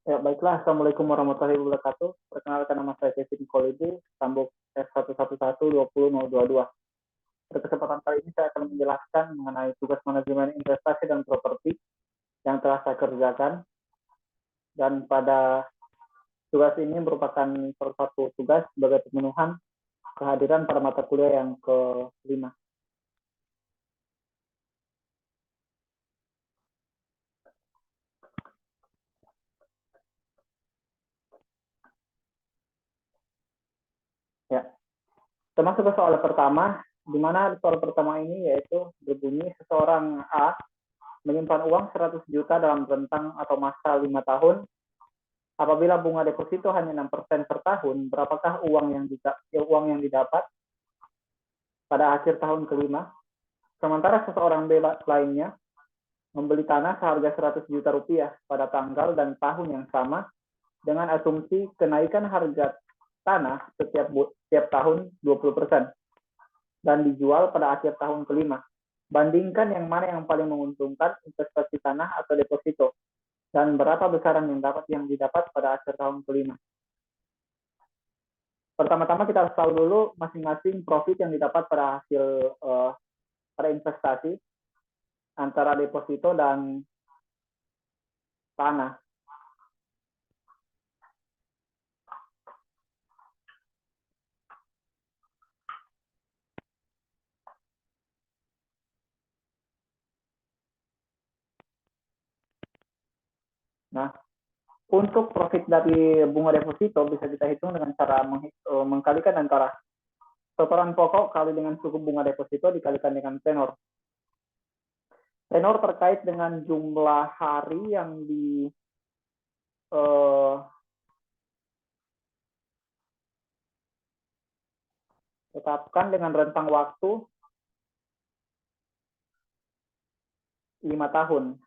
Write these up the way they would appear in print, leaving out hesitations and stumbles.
Ya, baiklah. Assalamualaikum warahmatullahi wabarakatuh. Perkenalkan nama saya Kevin Kolibu, Sambuk S111-20022. Pada kesempatan kali ini saya akan menjelaskan mengenai tugas manajemen investasi dan properti yang telah saya kerjakan. Dan pada tugas ini merupakan salah satu tugas sebagai pemenuhan kehadiran pada mata kuliah yang kelima. Ya, kita masuk ke soal pertama, di mana soal pertama ini yaitu berbunyi seseorang A menyimpan uang 100 juta dalam rentang atau masa 5 tahun. Apabila bunga deposito hanya 6% per tahun, berapakah uang yang didapat pada akhir tahun kelima? Sementara seseorang B lainnya membeli tanah seharga 100 juta rupiah pada tanggal dan tahun yang sama dengan asumsi kenaikan harga tanah setiap tahun 20% dan dijual pada akhir tahun kelima. Bandingkan yang mana yang paling menguntungkan, investasi tanah atau deposito, dan berapa besaran yang didapat pada akhir tahun kelima. Pertama-tama kita harus tahu dulu masing-masing profit yang didapat pada hasil pada investasi antara deposito dan tanah. Nah, untuk profit dari bunga deposito bisa kita hitung dengan cara mengkalikan antara setoran pokok kali dengan suku bunga deposito dikalikan dengan tenor. Tenor terkait dengan jumlah hari yang ditetapkan dengan rentang waktu 5 tahun.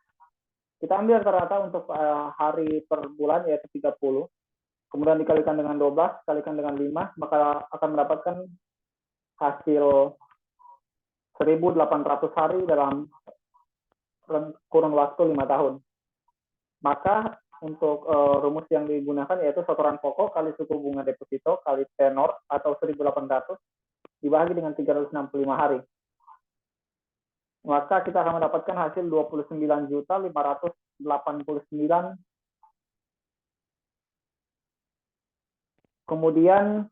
Kita ambil rata-rata untuk hari per bulan yaitu 30, kemudian dikalikan dengan 12, kalikan dengan 5, maka akan mendapatkan hasil 1.800 hari dalam kurun waktu 5 tahun. Maka untuk rumus yang digunakan yaitu setoran pokok kali suku bunga deposito kali tenor atau 1.800 dibagi dengan 365 hari. Maka kita akan mendapatkan hasil 29.589. Kemudian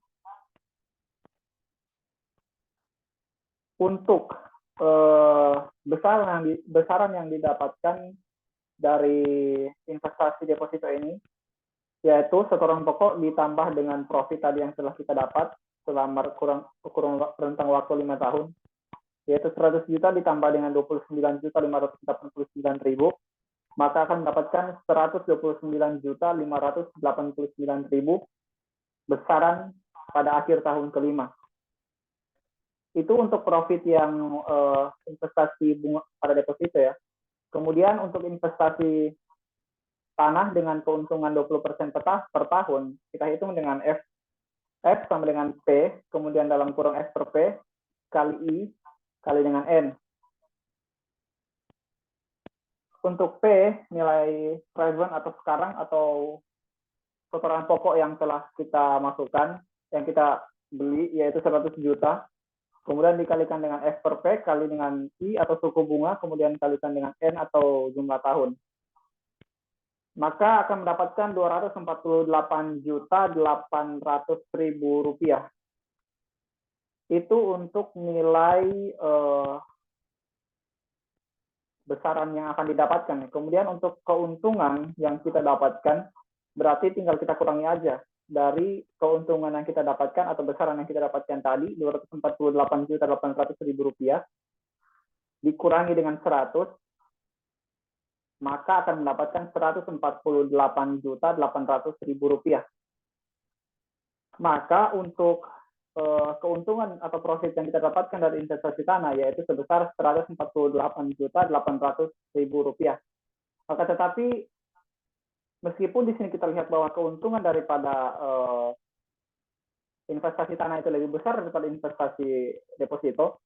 untuk besaran yang didapatkan dari investasi deposito ini yaitu setoran pokok ditambah dengan profit tadi yang telah kita dapat selama kurang rentang waktu 5 tahun, yaitu 100 juta ditambah dengan 29.589.000, maka akan mendapatkan 129.589.000 besaran pada akhir tahun kelima. Itu untuk profit yang investasi bunga pada deposito ya. Kemudian untuk investasi tanah dengan keuntungan 20% per tahun, kita hitung dengan F sama dengan P, kemudian dalam kurung S per P, kali I, kali dengan N. Untuk P, nilai present atau sekarang atau setoran pokok yang telah kita masukkan, yang kita beli, yaitu 100 juta, kemudian dikalikan dengan F per P, kali dengan I atau suku bunga, kemudian kalikan dengan N atau jumlah tahun. Maka akan mendapatkan 248.800.000 rupiah. Itu untuk nilai besaran yang akan didapatkan. Kemudian untuk keuntungan yang kita dapatkan, berarti tinggal kita kurangi aja dari keuntungan yang kita dapatkan atau besaran yang kita dapatkan tadi, 248.800.000 rupiah, dikurangi dengan 100, maka akan mendapatkan 148.800.000 rupiah. Maka untuk keuntungan atau profit yang kita dapatkan dari investasi tanah yaitu sebesar 148.800.000 rupiah. Maka tetapi meskipun di sini kita lihat bahwa keuntungan daripada investasi tanah itu lebih besar daripada investasi deposito,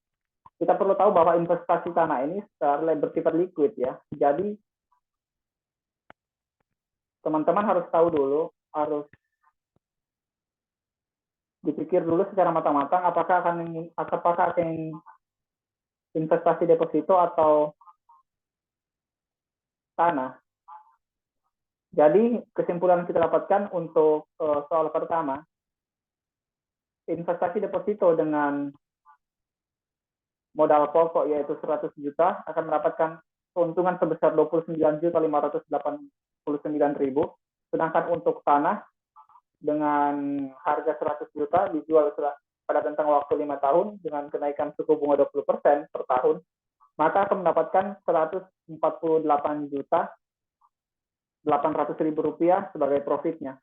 kita perlu tahu bahwa investasi tanah ini bersifat liquid ya. Jadi teman-teman harus tahu dulu, harus dipikir dulu secara matang-matang apakah akan investasi deposito atau tanah. Jadi kesimpulan yang kita dapatkan untuk soal pertama, investasi deposito dengan modal pokok yaitu 100 juta akan mendapatkan keuntungan sebesar 29.589.000, sedangkan untuk tanah dengan harga 100 juta dijual pada tentang waktu 5 tahun dengan kenaikan suku bunga 20% per tahun, maka akan mendapatkan 148 juta 800.000 rupiah sebagai profitnya.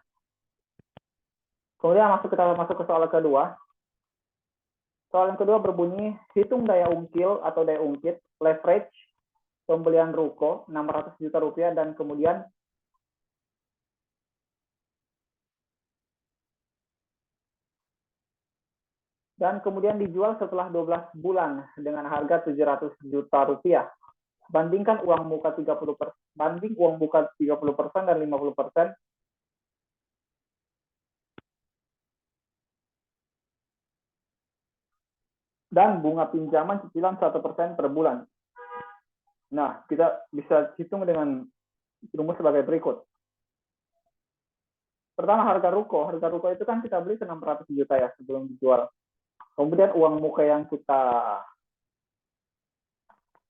Kemudian kita masuk ke soal kedua. Soal yang kedua berbunyi, hitung daya ungkil atau daya ungkit, leverage, pembelian ruko 600 juta rupiah dan kemudian dijual setelah 12 bulan dengan harga 700 juta rupiah. Bandingkan uang muka 30%, banding uang muka 30% dan 50%. Dan bunga pinjaman cicilan 1% per bulan. Nah, kita bisa hitung dengan rumus sebagai berikut. Pertama, harga ruko. Harga ruko itu kan kita beli 600 juta ya sebelum dijual. Kemudian uang muka yang kita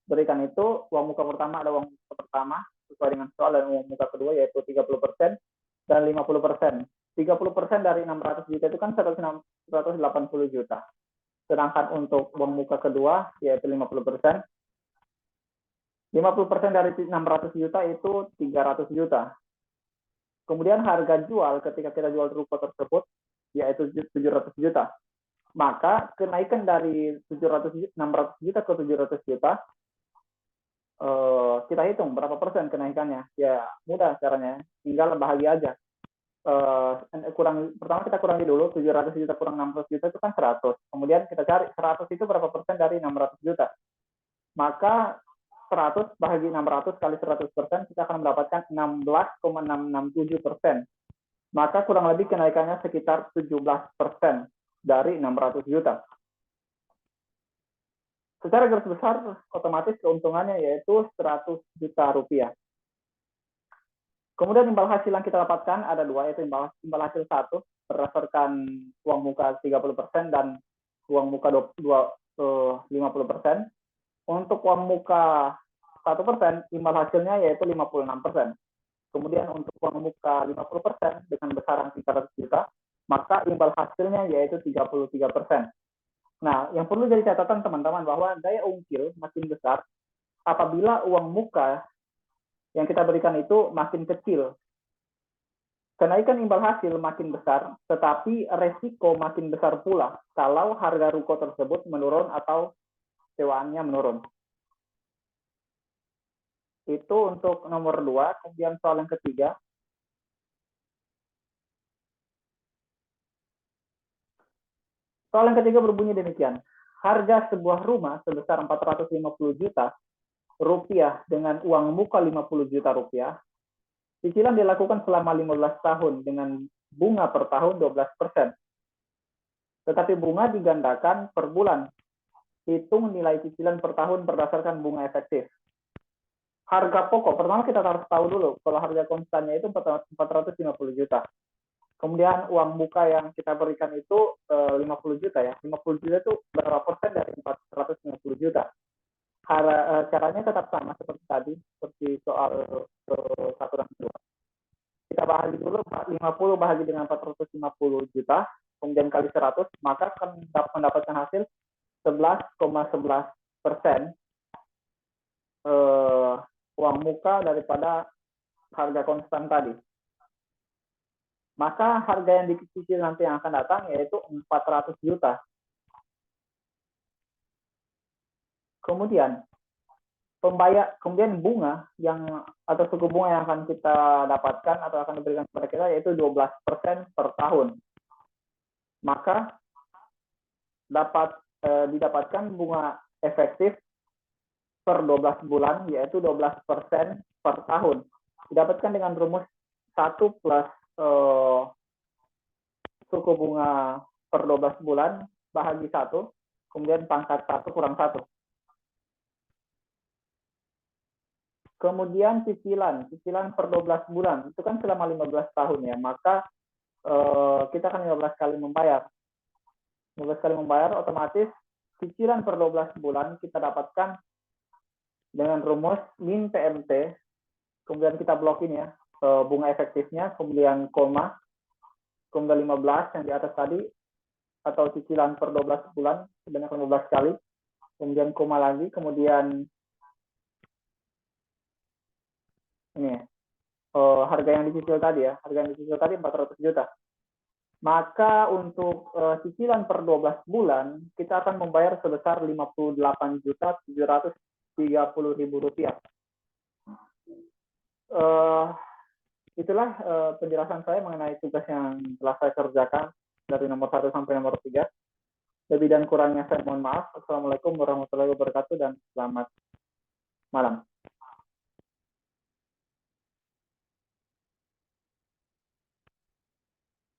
berikan itu, uang muka pertama ada uang muka pertama sesuai dengan soal, dan uang muka kedua yaitu 30% dan 50%. 30% dari 600 juta itu kan 180 juta. Sedangkan untuk uang muka kedua yaitu 50%. 50% dari 600 juta itu 300 juta. Kemudian harga jual ketika kita jual ruko tersebut yaitu 700 juta. Maka kenaikan dari 600 juta ke 700 juta, kita hitung berapa persen kenaikannya. Ya mudah caranya, tinggal bahagia aja. Pertama kita kurangi dulu, 700 juta kurang 600 juta itu kan 100. Kemudian kita cari 100 itu berapa persen dari 600 juta. Maka 100 bahagi 600 kali 100%, kita akan mendapatkan 16,667%. Maka kurang lebih kenaikannya sekitar 17% dari 600 juta. Secara garis besar, otomatis keuntungannya yaitu 100 juta rupiah. Kemudian imbal hasil yang kita dapatkan ada dua, yaitu imbal hasil 1 berdasarkan uang muka 30% dan uang muka 50%. Untuk uang muka 1%, imbal hasilnya yaitu 56%. Kemudian untuk uang muka 50% dengan besaran 300 juta, maka imbal hasilnya yaitu 33%. Nah, yang perlu jadi catatan teman-teman bahwa daya ungkil makin besar apabila uang muka yang kita berikan itu makin kecil. Kenaikan imbal hasil makin besar, tetapi resiko makin besar pula kalau harga ruko tersebut menurun atau sewaannya menurun. Itu untuk nomor 2. Kemudian soal yang ketiga. Soal yang ketiga berbunyi demikian. Harga sebuah rumah sebesar 450 juta rupiah dengan uang muka 50 juta rupiah. Cicilan dilakukan selama 15 tahun dengan bunga per tahun 12%. Tetapi bunga digandakan per bulan. Hitung nilai cicilan per tahun berdasarkan bunga efektif. Harga pokok, pertama kita harus tahu dulu kalau harga konstannya itu 450 juta. Kemudian uang muka yang kita berikan itu 50 juta ya. 50 juta itu berapa persen dari 450 juta? Caranya tetap sama seperti tadi, seperti soal 1 dan 2. Kita bahagi dulu 50 bahagi dengan 450 juta, kemudian kali 100, maka akan mendapatkan hasil 11,11% uang muka daripada harga konstan tadi. Maka harga yang dicicil nanti yang akan datang yaitu 400 juta. Kemudian bunga atau suku bunga yang akan kita dapatkan atau akan diberikan kepada kita yaitu 12% per tahun. Maka didapatkan bunga efektif per 12 bulan yaitu 12% per tahun. Didapatkan dengan rumus 1 plus suku bunga per 12 bulan bahagi 1, kemudian pangkat 1 kurang 1. Kemudian cicilan per 12 bulan, itu kan selama 15 tahun ya, maka kita akan 15 kali membayar. 15 kali membayar, otomatis cicilan per 12 bulan kita dapatkan dengan rumus min PMT, kemudian kita blokin ya, bunga efektifnya, kemudian koma, kemudian 15 yang di atas tadi, atau cicilan per 12 bulan sebanyak 15 kali, kemudian koma lagi, kemudian ini ya, harga yang dicicil tadi ya, harga yang dicicil tadi 400 juta. Maka untuk cicilan per 12 bulan, kita akan membayar sebesar Rp58.730.000. Itulah penjelasan saya mengenai tugas yang telah saya kerjakan dari nomor 1 sampai nomor 3. Lebih dan kurangnya saya mohon maaf. Assalamualaikum warahmatullahi wabarakatuh dan selamat malam.